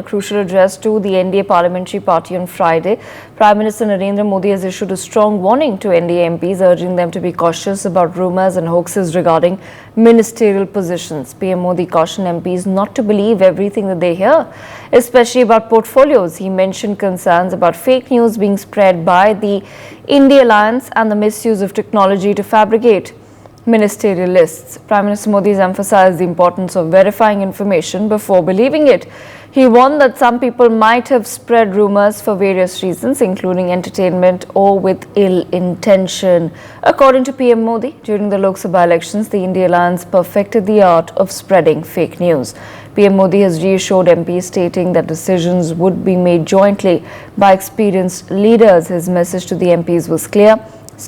crucial address to the NDA parliamentary party on Friday, Prime Minister Narendra Modi has issued a strong warning to NDA MPs, urging them to be cautious about rumours and hoaxes regarding ministerial positions. PM Modi cautioned MPs not to believe everything that they hear, especially about portfolios. He mentioned concerns about fake news being spread by the India Alliance and the misuse of technology to fabricate ministerial lists. Prime Minister Modi has emphasized the importance of verifying information before believing it. He warned that some people might have spread rumours for various reasons, including entertainment or with ill intention. According to PM Modi, during the Lok Sabha elections, the India Alliance perfected the art of spreading fake news. PM Modi has reassured MPs, stating that decisions would be made jointly by experienced leaders. His message to the MPs was clear: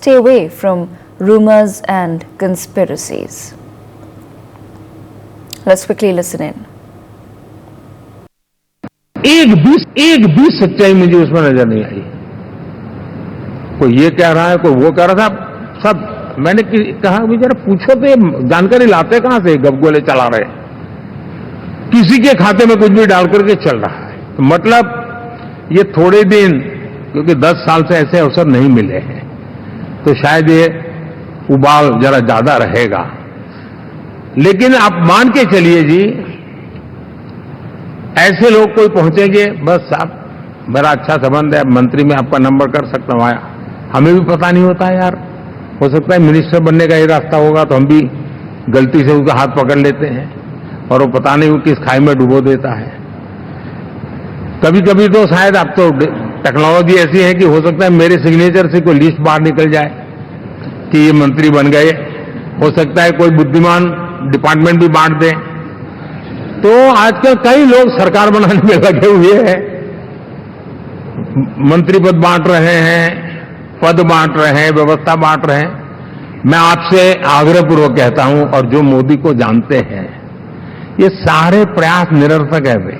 stay away from rumors and conspiracies. Let's quickly listen in. एक भी सच्चाई मुझे उसमें नजर नहीं आई। कोई ये कह रहा है, कोई वो कह रहा था, सब मैंने कहा मुझे जरा पूछो तो ये जानकारी लाते कहां से, गपगोले चला रहे, किसी के खाते में कुछ भी डाल करके चल रहा है। तो मतलब ये थोड़े दिन, क्योंकि 10 साल से ऐसे अवसर नहीं मिले हैं, तो शायद ये उबाल जरा ज्यादा रहेगा। लेकिन आप मान के चलिए जी, ऐसे लोग कोई पहुंचेंगे, बस साहब मेरा अच्छा संबंध है, मंत्री में आपका नंबर कर सकता हूं, हमें भी पता नहीं होता है यार, हो सकता है मिनिस्टर बनने का ये रास्ता होगा तो हम भी गलती से उसका हाथ पकड़ लेते हैं और वो पता नहीं वो किस खाई में डुबो देता है। कभी कभी तो शायद अब तो टेक्नोलॉजी ऐसी है कि हो सकता है मेरे सिग्नेचर से कोई लिस्ट बाहर निकल जाए कि ये मंत्री बन गए, हो सकता है कोई बुद्धिमान डिपार्टमेंट भी बांट दे। तो आजकल कई लोग सरकार बनाने में लगे हुए हैं, मंत्री पद बांट रहे हैं, पद बांट रहे हैं, व्यवस्था बांट रहे हैं। मैं आपसे आग्रहपूर्वक कहता हूं, और जो मोदी को जानते हैं, ये सारे प्रयास निरर्थक है वे।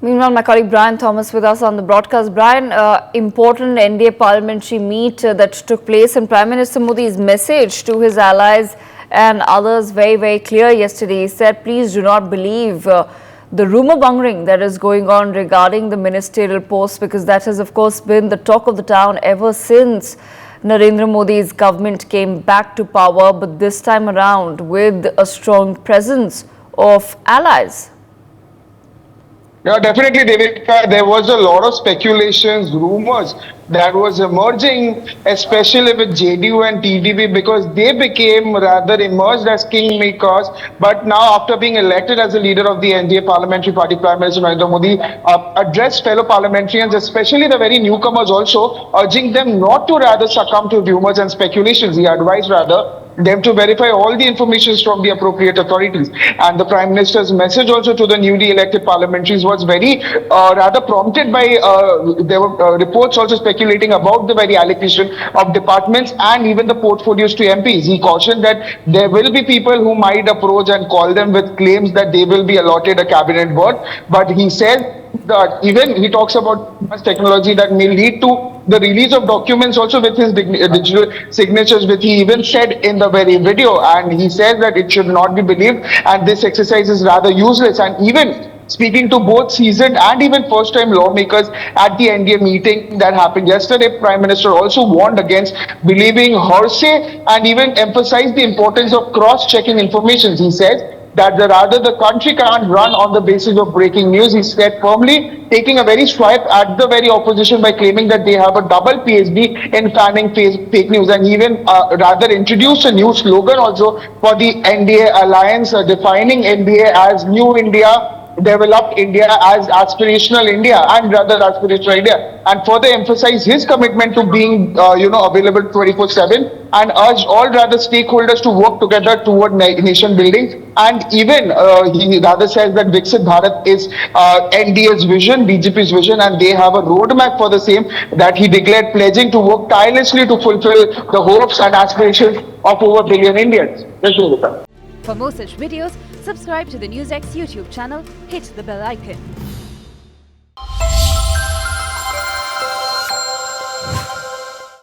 Meanwhile, my colleague Brian Thomas with us on the broadcast. Brian, important NDA parliamentary meet that took place, and Prime Minister Modi's message to his allies and others very, very clear yesterday. He said, please do not believe the rumour mongering that is going on regarding the ministerial posts, because that has of course been the talk of the town ever since Narendra Modi's government came back to power, but this time around with a strong presence of allies. Yeah, definitely, Devika. There was a lot of speculations, rumors that was emerging, especially with JDU and TDP, because they became rather emerged as kingmakers. But now, after being elected as the leader of the NDA parliamentary party, Prime Minister Narendra Modi addressed fellow parliamentarians, especially the very newcomers also, urging them not to rather succumb to rumors and speculations. He advised rather them to verify all the information from the appropriate authorities. And the Prime Minister's message also to the newly elected parliamentaries was very rather prompted by, there were reports also speculating about the very allocation of departments and even the portfolios to MPs. He cautioned that there will be people who might approach and call them with claims that they will be allotted a cabinet berth, but he said that even he talks about technology that may lead to the release of documents also with his digital signatures, which he even said in the very video. And he says that it should not be believed and this exercise is rather useless. And even speaking to both seasoned and even first-time lawmakers at the NDA meeting that happened yesterday, Prime Minister also warned against believing hearsay and even emphasized the importance of cross-checking information. He says that rather the country can't run on the basis of breaking news. He said firmly, taking a very swipe at the very opposition by claiming that they have a double PhD in fanning fake news, and even rather introduced a new slogan also for the NDA alliance, defining NDA as New India, Developed India, as aspirational India, and rather aspirational India, and further emphasize his commitment to being available 24/7, and urged all rather stakeholders to work together toward nation building. And even he rather says that Viksit Bharat is NDA's vision, BJP's vision, and they have a roadmap for the same that he declared, pledging to work tirelessly to fulfill the hopes and aspirations of over a billion Indians. For more such videos, subscribe to the NewsX YouTube channel, hit the bell icon.